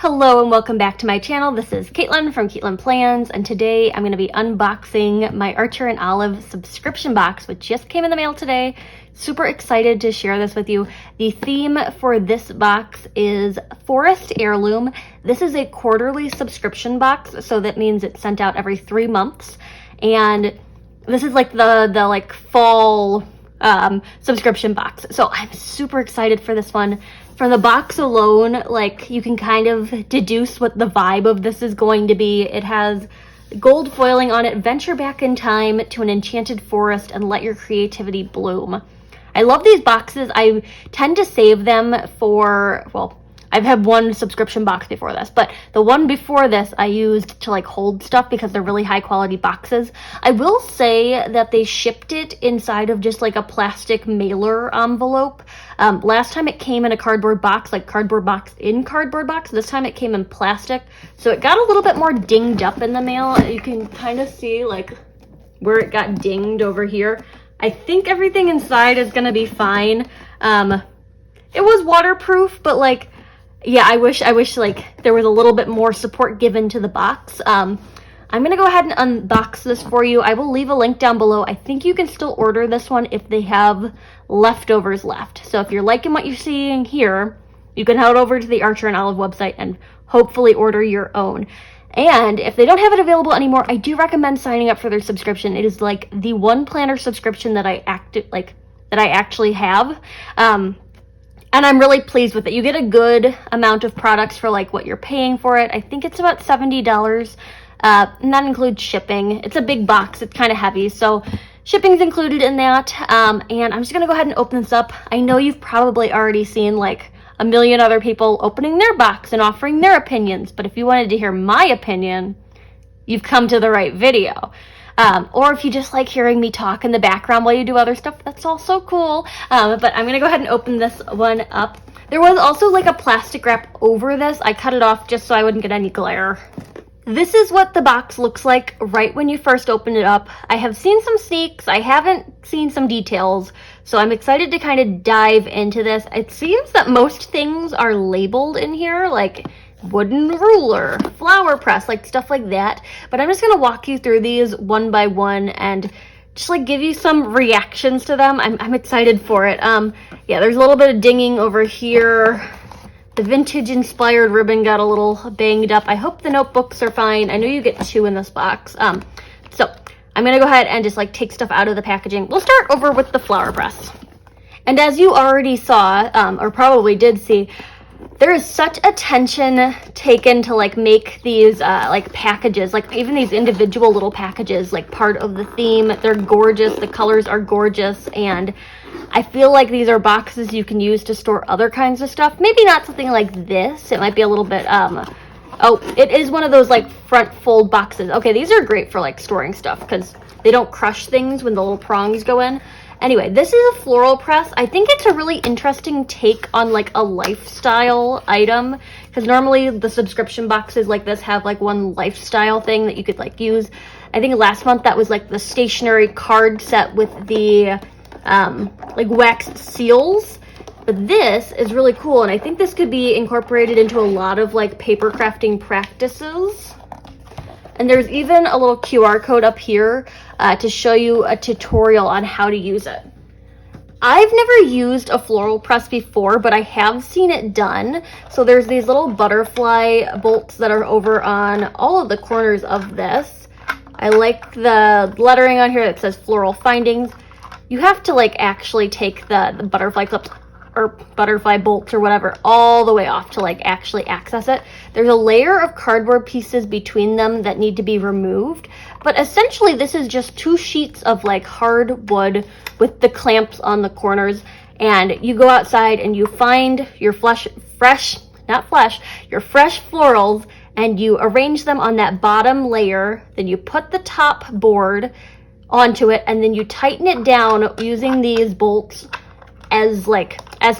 Hello and welcome back to my channel. This is Caitlin from Caitlin Plans, and today I'm going to be unboxing my Archer and Olive subscription box, which just came in the mail today. Super excited to share this with you. The theme for this box is Forest Heirloom. This is a quarterly subscription box, so that means it's sent out every 3 months. And this is like the like fall subscription box. So I'm super excited for this one. From the box alone, like, you can kind of deduce what the vibe of this is going to be. It has gold foiling on it. Venture back in time to an enchanted forest and let your creativity bloom. I love these boxes. I tend to save them for, well, I've had one subscription box before this, but the one before this I used to like hold stuff because they're really high quality boxes. I will say that they shipped it inside of just like a plastic mailer envelope. Last time it came in a cardboard box, like cardboard box in cardboard box. This time it came in plastic, so it got a little bit more dinged up in the mail. You can kind of see like where it got dinged over here. I think everything inside is gonna be fine. It was waterproof, but like, yeah, I wish like there was a little bit more support given to the box. I'm gonna go ahead and unbox this for you. I will leave a link down below. I think you can still order this one if they have leftovers left. So if you're liking what you're seeing here, you can head over to the Archer and Olive website and hopefully order your own. And if they don't have it available anymore, I do recommend signing up for their subscription. It is like the one planner subscription that I actually have. And I'm really pleased with it. You get a good amount of products for like what you're paying for it. I think it's about $70. And that includes shipping. It's a big box. It's kind of heavy, so shipping's included in that. And I'm just gonna go ahead and open this up. I know you've probably already seen like a million other people opening their box and offering their opinions, but if you wanted to hear my opinion, you've come to the right video. Or if you just like hearing me talk in the background while you do other stuff, that's also cool. But I'm gonna go ahead and open this one up. There was also like a plastic wrap over this. I cut it off just so I wouldn't get any glare. This is what the box looks like right when you first open it up. I have seen some sneaks. I haven't seen some details, so I'm excited to kind of dive into this. It seems that most things are labeled in here, like wooden ruler, flower press, like stuff like that. But I'm just gonna walk you through these one by one and just like give you some reactions to them. I'm excited for it. Yeah, there's a little bit of dinging over here. The vintage inspired ribbon got a little banged up. I hope the notebooks are fine. I know you get 2 in this box. So I'm gonna go ahead and just like take stuff out of the packaging. We'll start over with the flower press. And as you already saw, or probably did see, there is such attention taken to like make these like packages, like even these individual little packages, like part of the theme. They're gorgeous. The colors are gorgeous, and I feel like these are boxes you can use to store other kinds of stuff. Maybe not something like this. It might be a little bit, oh, it is one of those like front fold boxes. Okay, these are great for like storing stuff because they don't crush things when the little prongs go in. Anyway, this is a floral press. I think it's a really interesting take on like a lifestyle item, because normally the subscription boxes like this have like one lifestyle thing that you could like use. I think last month that was like the stationery card set with the like wax seals. But this is really cool, and I think this could be incorporated into a lot of like paper crafting practices. And there's even a little QR code up here to show you a tutorial on how to use it. I've never used a floral press before, but I have seen it done. So there's these little butterfly bolts that are over on all of the corners of this. I like the lettering on here that says Floral Findings. You have to like actually take the butterfly clips or butterfly bolts or whatever all the way off to like actually access it. There's a layer of cardboard pieces between them that need to be removed, but essentially this is just 2 sheets of like hard wood with the clamps on the corners, and you go outside and you find your fresh florals and you arrange them on that bottom layer. Then you put the top board onto it, and then you tighten it down using these bolts as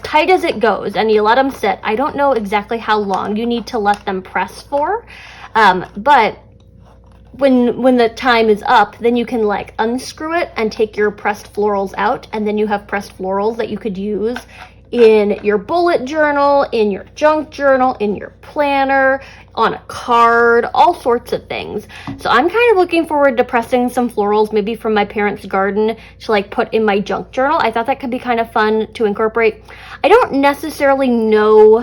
tight as it goes, and you let them sit. I don't know exactly how long you need to let them press for, but when the time is up, then you can like unscrew it and take your pressed florals out, and then you have pressed florals that you could use in your bullet journal, in your junk journal, in your planner, on a card, all sorts of things. So I'm kind of looking forward to pressing some florals, maybe from my parents' garden, to like put in my junk journal. I thought that could be kind of fun to incorporate. I don't necessarily know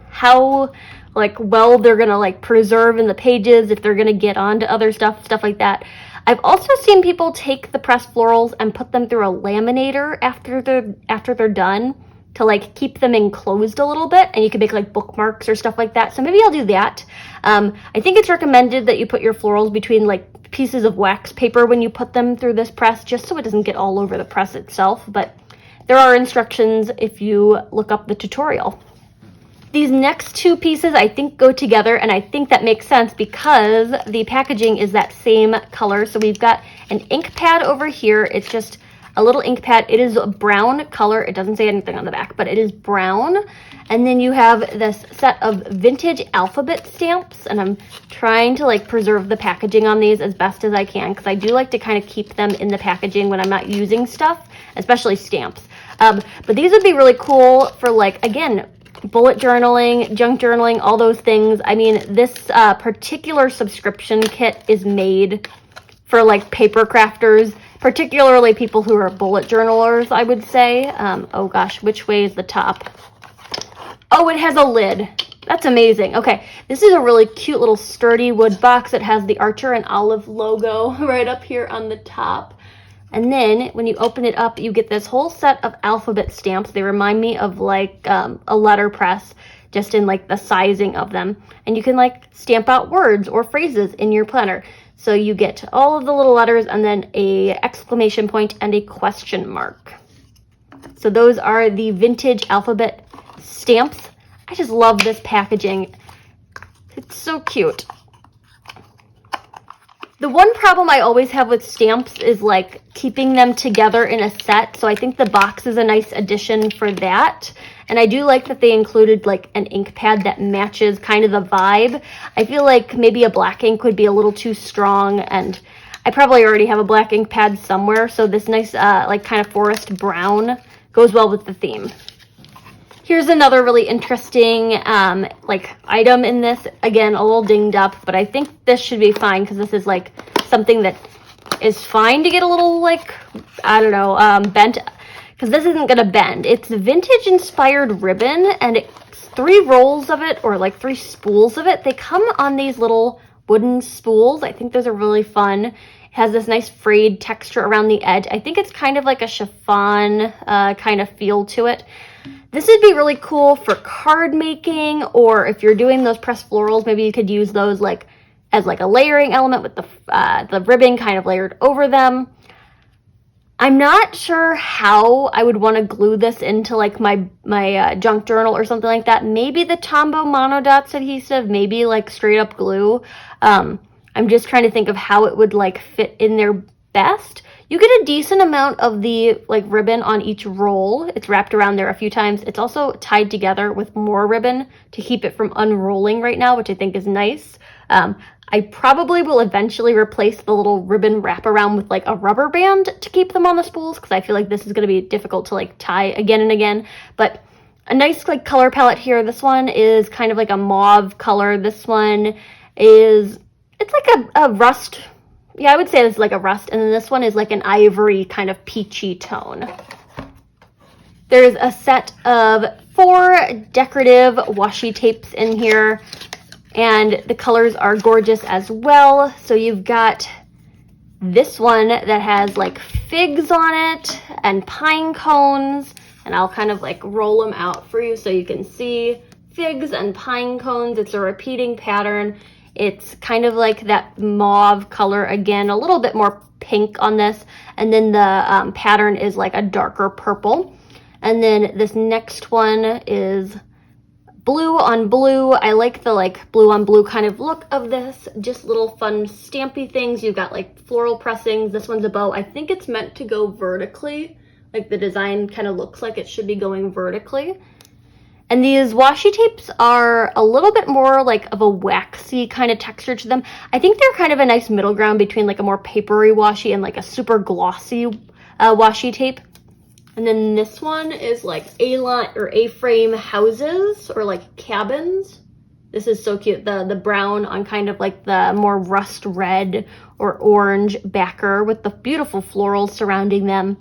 how like well they're gonna like preserve in the pages, if they're gonna get onto other stuff like that. I've also seen people take the pressed florals and put them through a laminator after they're done, to like keep them enclosed a little bit, and you can make like bookmarks or stuff like that. So maybe I'll do that. I think it's recommended that you put your florals between like pieces of wax paper when you put them through this press, just so it doesn't get all over the press itself. But there are instructions if you look up the tutorial. These next two pieces I think go together, and I think that makes sense because the packaging is that same color. So we've got an ink pad over here. It's just a little ink pad. It is a brown color. It doesn't say anything on the back, but it is brown. And then you have this set of vintage alphabet stamps, and I'm trying to like preserve the packaging on these as best as I can, because I do like to kind of keep them in the packaging when I'm not using stuff, especially stamps. But these would be really cool for like, again, bullet journaling, junk journaling, all those things. I mean, this particular subscription kit is made for like paper crafters, particularly people who are bullet journalers, I would say. Oh gosh, which way is the top? Oh, it has a lid. That's amazing. Okay, this is a really cute little sturdy wood box. It has the Archer and Olive logo right up here on the top. And then when you open it up, you get this whole set of alphabet stamps. They remind me of like a letterpress, just in like the sizing of them. And you can like stamp out words or phrases in your planner. So you get all of the little letters and then a exclamation point and a question mark. So those are the vintage alphabet stamps. I just love this packaging. It's so cute. The one problem I always have with stamps is like keeping them together in a set. So I think the box is a nice addition for that. And I do like that they included like an ink pad that matches kind of the vibe. I feel like maybe a black ink would be a little too strong, and I probably already have a black ink pad somewhere. So this nice like kind of forest brown goes well with the theme. Here's another really interesting like item in this. Again, a little dinged up, but I think this should be fine because this is like something that is fine to get a little like, I don't know, bent, because this isn't gonna bend. It's vintage inspired ribbon, and it's 3 rolls of it, or like 3 spools of it. They come on these little wooden spools. I think those are really fun. It has this nice frayed texture around the edge. I think it's kind of like a chiffon kind of feel to it. This would be really cool for card making, or if you're doing those pressed florals, maybe you could use those like as like a layering element with the ribbon kind of layered over them. I'm not sure how I would want to glue this into like my junk journal or something like that. Maybe the Tombow Monodots adhesive, maybe like straight up glue. I'm just trying to think of how it would like fit in there best. You get a decent amount of the like ribbon on each roll. It's wrapped around there a few times. It's also tied together with more ribbon to keep it from unrolling right now, which I think is nice. I probably will eventually replace the little ribbon wraparound with like a rubber band to keep them on the spools, because I feel like this is going to be difficult to like tie again and again. But a nice like color palette here. This one is kind of like a mauve color. This one is, it's like a rust. Yeah, I would say this is like a rust. And then this one is like an ivory kind of peachy tone. There's a set of 4 decorative washi tapes in here, and the colors are gorgeous as well. So you've got this one that has like figs on it and pine cones, and I'll kind of like roll them out for you so you can see figs and pine cones. It's a repeating pattern. It's kind of like that mauve color again, a little bit more pink on this, and then the pattern is like a darker purple. And then this next one is blue on blue. I like the like blue on blue kind of look of this. Just little fun stampy things. You've got like floral pressings. This one's a bow. I think it's meant to go vertically. Like the design kind of looks like it should be going vertically. And these washi tapes are a little bit more like of a waxy kind of texture to them. I think they're kind of a nice middle ground between like a more papery washi and like a super glossy washi tape. And then this one is like A-line or A-frame houses or like cabins. This is so cute. The brown on kind of like the more rust red or orange backer with the beautiful florals surrounding them.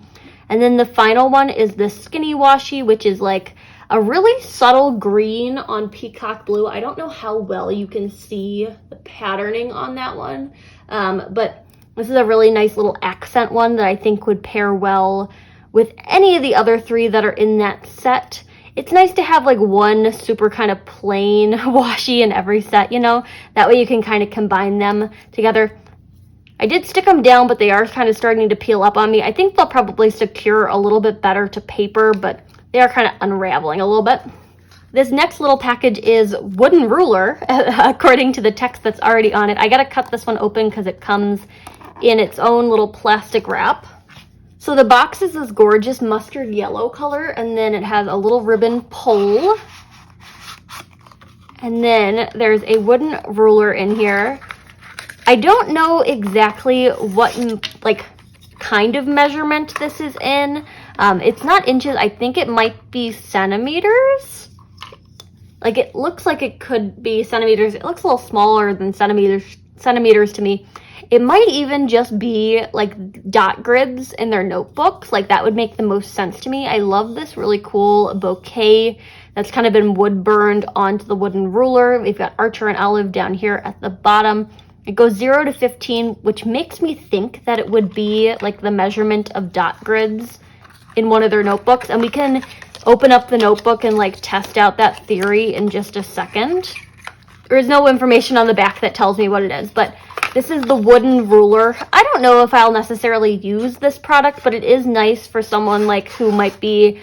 And then the final one is the skinny washi, which is like a really subtle green on peacock blue. I don't know how well you can see the patterning on that one, but this is a really nice little accent one that I think would pair well with any of the other three that are in that set. It's nice to have like one super kind of plain washi in every set, you know? That way you can kind of combine them together. I did stick them down, but they are kind of starting to peel up on me. I think they'll probably secure a little bit better to paper, but they are kind of unraveling a little bit. This next little package is wooden ruler, according to the text that's already on it. I gotta cut this one open because it comes in its own little plastic wrap. So the box is this gorgeous mustard yellow color, and then it has a little ribbon pole. And then there's a wooden ruler in here. I don't know exactly what like kind of measurement this is in. It's not inches. I think it might be centimeters. Like it looks like it could be centimeters. It looks a little smaller than centimeters to me. It might even just be like dot grids in their notebooks. Like that would make the most sense to me. I love this really cool bouquet that's kind of been wood burned onto the wooden ruler. We've got Archer and Olive down here at the bottom. It goes 0 to 15, which makes me think that it would be like the measurement of dot grids in one of their notebooks. And we can open up the notebook and like test out that theory in just a second. There is no information on the back that tells me what it is, but this is the wooden ruler. I don't know if I'll necessarily use this product, but it is nice for someone like who might be,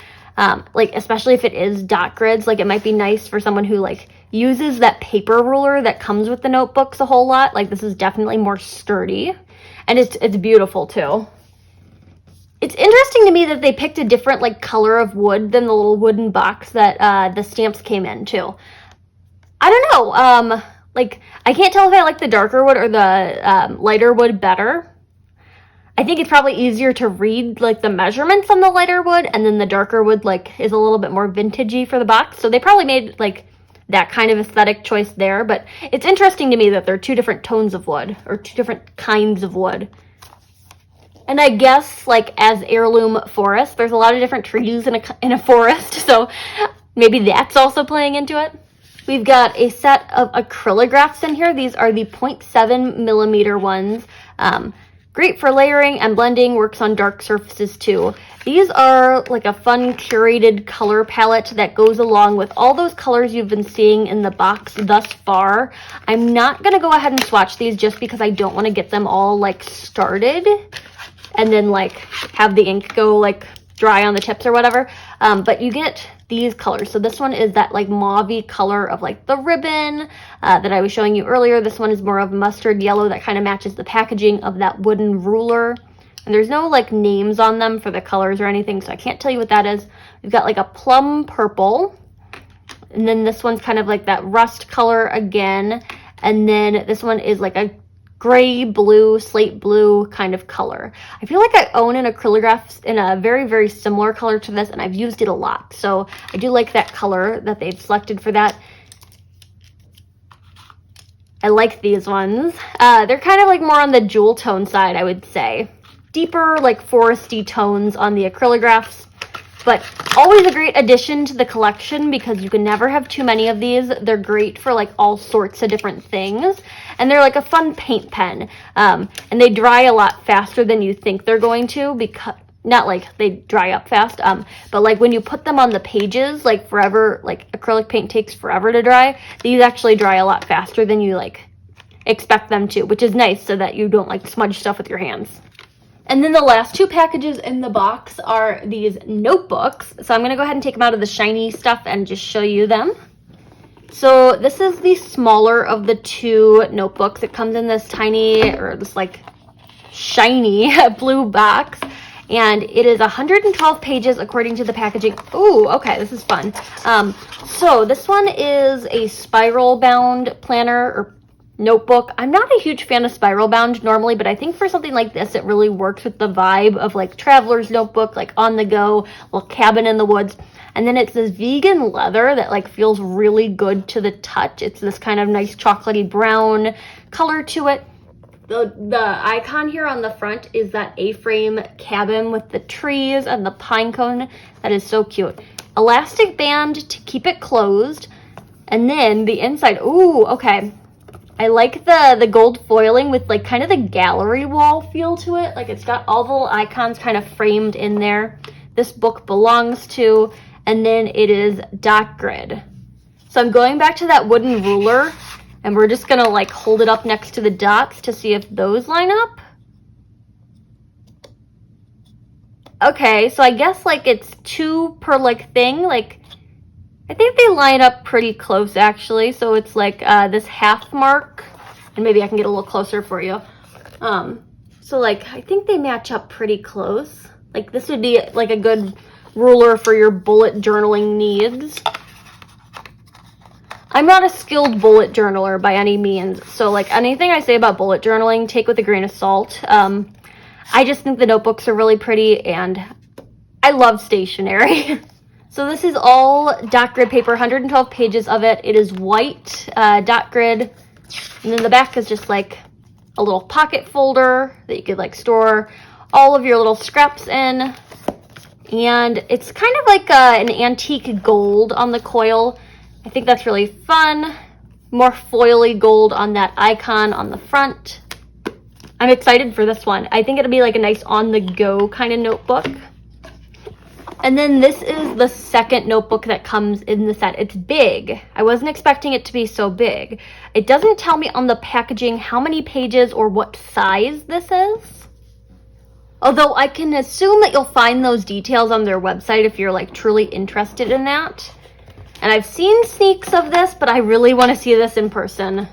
like especially if it is dot grids, like it might be nice for someone who like uses that paper ruler that comes with the notebooks a whole lot. Like this is definitely more sturdy, and it's beautiful too. It's interesting to me that they picked a different like color of wood than the little wooden box that the stamps came in too. I don't know. Like, I can't tell if I like the darker wood or the lighter wood better. I think it's probably easier to read, like, the measurements on the lighter wood, and then the darker wood, like, is a little bit more vintagey for the box. So they probably made, like, that kind of aesthetic choice there. But it's interesting to me that they're two different tones of wood, or two different kinds of wood. And I guess, like, as heirloom forest, there's a lot of different trees in a forest, so maybe that's also playing into it. We've got a set of acrylographs in here. These are the 0.7 millimeter ones. Great for layering and blending, works on dark surfaces too. These are like a fun curated color palette that goes along with all those colors you've been seeing in the box thus far. I'm not going to go ahead and swatch these just because I don't want to get them all like started and then like have the ink go like dry on the tips or whatever. But you get these colors. So this one is that like mauve-y color of like the ribbon that I was showing you earlier. This one is more of mustard yellow that kind of matches the packaging of that wooden ruler. And there's no like names on them for the colors or anything, so I can't tell you what that is. We've got like a plum purple. And then this one's kind of like that rust color again. And then this one is like a gray blue, slate blue kind of color. I feel like I own an acrylograph in a very, very similar color to this, and I've used it a lot. So I do like that color that they've selected for that. I like these ones. They're kind of like more on the jewel tone side, I would say. Deeper, like foresty tones on the acrylographs. But always a great addition to the collection because you can never have too many of these. They're great for like all sorts of different things. And they're like a fun paint pen. And they dry a lot faster than you think they're going to, because not like they dry up fast, but like when you put them on the pages, like forever, like acrylic paint takes forever to dry. These actually dry a lot faster than you like expect them to, which is nice so that you don't like smudge stuff with your hands. And then the last two packages in the box are these notebooks. So I'm going to go ahead and take them out of the shiny stuff and just show you them. So this is the smaller of the two notebooks. It comes in this tiny, or this like shiny blue box. And it is 112 pages according to the packaging. Ooh, okay, this is fun. So this one is a spiral bound planner, or notebook. I'm not a huge fan of spiral bound normally, but I think for something like this, it really works with the vibe of like traveler's notebook, like on the go, little cabin in the woods. And then it's this vegan leather that like feels really good to the touch. It's this kind of nice chocolatey brown color to it. The icon here on the front is that A-frame cabin with the trees and the pine cone. That is so cute. Elastic band to keep it closed. And then the inside, ooh, okay. I like the gold foiling with like kind of the gallery wall feel to it. Like it's got all the little icons kind of framed in there. This book belongs to, and then it is dot grid. So I'm going back to that wooden ruler, and we're just gonna like hold it up next to the dots to see if those line up. Okay, so I guess like it's 2 per like thing. Like I think they line up pretty close actually. So it's like this half mark, and maybe I can get a little closer for you. So like I think they match up pretty close. Like this would be like a good ruler for your bullet journaling needs. I'm not a skilled bullet journaler by any means, so like anything I say about bullet journaling, take with a grain of salt. I just think the notebooks are really pretty, and I love stationery. So this is all dot grid paper, 112 pages of it. It is white dot grid, and then the back is just like a little pocket folder that you could like store all of your little scraps in. And it's kind of like an antique gold on the coil. I think that's really fun. More foily gold on that icon on the front. I'm excited for this one. I think it'll be like a nice on-the-go kind of notebook. And then this is the second notebook that comes in the set. It's big. I wasn't expecting it to be so big. It doesn't tell me on the packaging how many pages or what size this is. Although I can assume that you'll find those details on their website if you're like truly interested in that. And I've seen sneaks of this, but I really want to see this in person.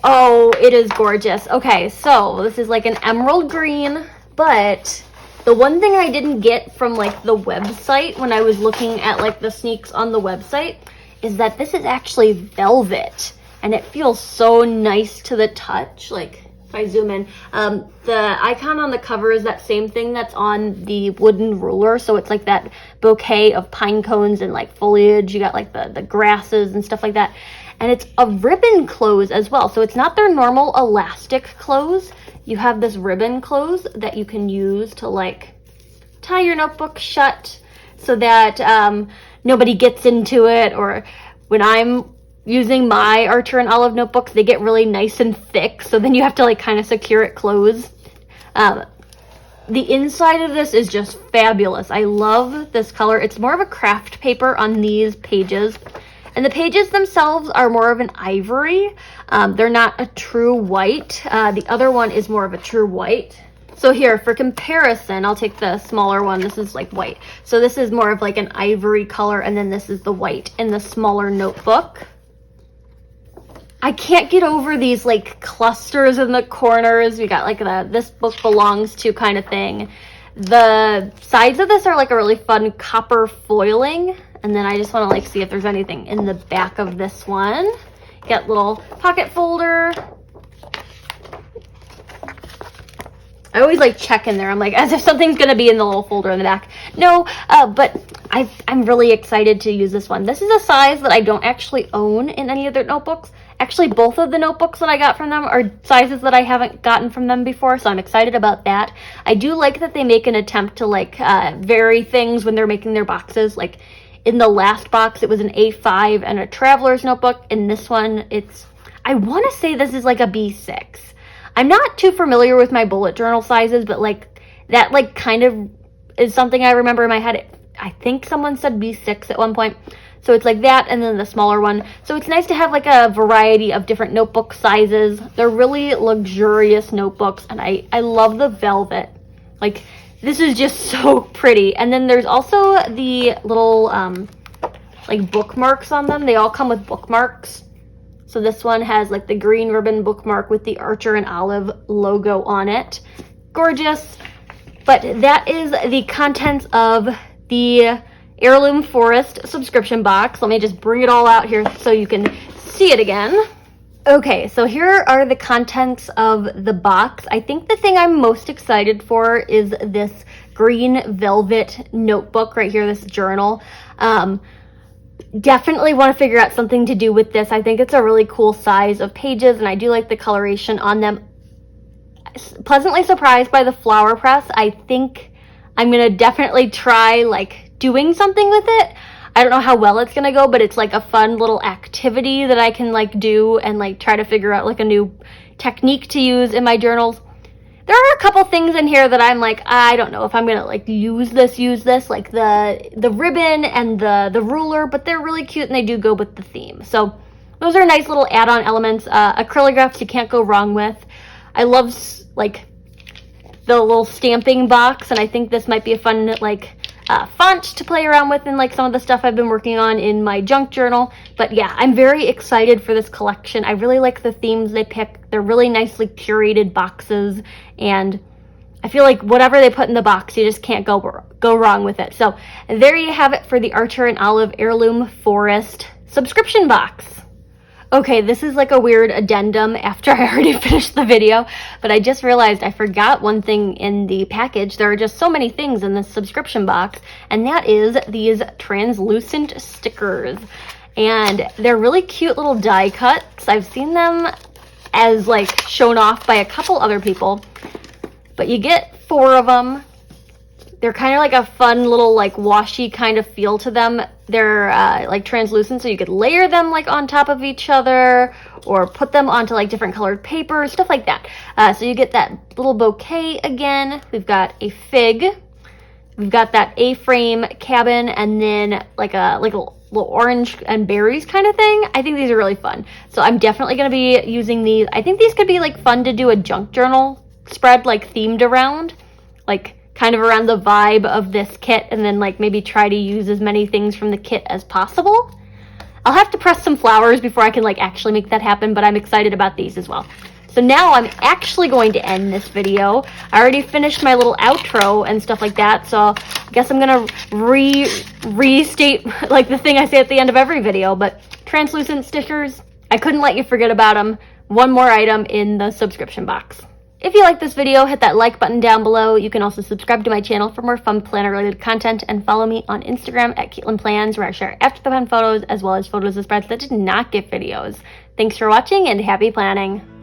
Oh, it is gorgeous. Okay, so this is like an emerald green, but the one thing I didn't get from like the website when I was looking at like the sneaks on the website is that this is actually velvet, and it feels so nice to the touch. Like if I zoom in, the icon on the cover is that same thing that's on the wooden ruler. So it's like that bouquet of pine cones and like foliage. You got like the grasses and stuff like that. And it's a ribbon close as well. So it's not their normal elastic close. You have this ribbon close that you can use to like tie your notebook shut so that nobody gets into it. Or when I'm using my Archer and Olive notebooks, they get really nice and thick. So then you have to like kind of secure it closed. The inside of this is just fabulous. I love this color. It's more of a craft paper on these pages. And the pages themselves are more of an ivory. They're not a true white. The other one is more of a true white. So here, for comparison, I'll take the smaller one. This is like white. So this is more of like an ivory color, and then this is the white in the smaller notebook. I can't get over these like clusters in the corners. We got like the this book belongs to kind of thing. The sides of this are like a really fun copper foiling. And then I just want to like see if there's anything in the back of this one. Got little pocket folder. I always like check in there. I'm like, as if something's going to be in the little folder in the back. No, but I'm really excited to use this one. This is a size that I don't actually own in any of their notebooks. Actually, both of the notebooks that I got from them are sizes that I haven't gotten from them before, so I'm excited about that. I do like that they make an attempt to like vary things when they're making their boxes. Like in the last box, it was an A5 and a traveler's notebook. In this one, I want to say this is like a B6. I'm not too familiar with my bullet journal sizes, but like that like kind of is something I remember in my head. I think someone said B6 at one point. So it's like that, and then the smaller one. So it's nice to have like a variety of different notebook sizes. They're really luxurious notebooks, and I love the velvet. Like, this is just so pretty. And then there's also the little like bookmarks on them. They all come with bookmarks. So this one has like the green ribbon bookmark with the Archer and Olive logo on it. Gorgeous. But that is the contents of the Heirloom Forest subscription box. Let me just bring it all out here so you can see it again. Okay, so here are the contents of the box. I think the thing I'm most excited for is this green velvet notebook right here, this journal. Definitely want to figure out something to do with this. I think it's a really cool size of pages, and I do like the coloration on them. Pleasantly surprised by the Floral Press. I think I'm gonna definitely try like doing something with it. I don't know how well it's gonna go, but it's like a fun little activity that I can like do and like try to figure out like a new technique to use in my journals. There are a couple things in here that I'm like, I don't know if I'm gonna like use this, like the ribbon and the ruler, but they're really cute and they do go with the theme. So those are nice little add-on elements. Acrylics you can't go wrong with. I love like the little stamping box, and I think this might be a fun like font to play around with in like some of the stuff I've been working on in my junk journal. But yeah, I'm very excited for this collection. I really like the themes they pick. They're really nicely curated boxes, and I feel like whatever they put in the box, you just can't go wrong with it. So there you have it for the Archer and Olive Heirloom Forest subscription box. Okay, this is like a weird addendum after I already finished the video, but I just realized I forgot one thing in the package. There are just so many things in this subscription box, and that is these translucent stickers. And they're really cute little die cuts. I've seen them as like shown off by a couple other people, but you get 4 of them. They're kind of like a fun little like washi kind of feel to them. They're like translucent, so you could layer them like on top of each other or put them onto like different colored papers, stuff like that. So you get that little bouquet again. We've got a fig. We've got that A-frame cabin, and then like a little orange and berries kind of thing. I think these are really fun. So I'm definitely going to be using these. I think these could be like fun to do a junk journal spread like themed around, like kind of around the vibe of this kit, and then like maybe try to use as many things from the kit as possible. I'll have to press some flowers before I can like actually make that happen, but I'm excited about these as well. So now I'm actually going to end this video. I already finished my little outro and stuff like that, so I guess I'm gonna restate like the thing I say at the end of every video, but translucent stickers, I couldn't let you forget about them. One more item in the subscription box. If you like this video, hit that like button down below. You can also subscribe to my channel for more fun planner related content, and follow me on Instagram at Caitlin Plans, where I share after the pen photos as well as photos of spreads that did not get videos. Thanks for watching and happy planning.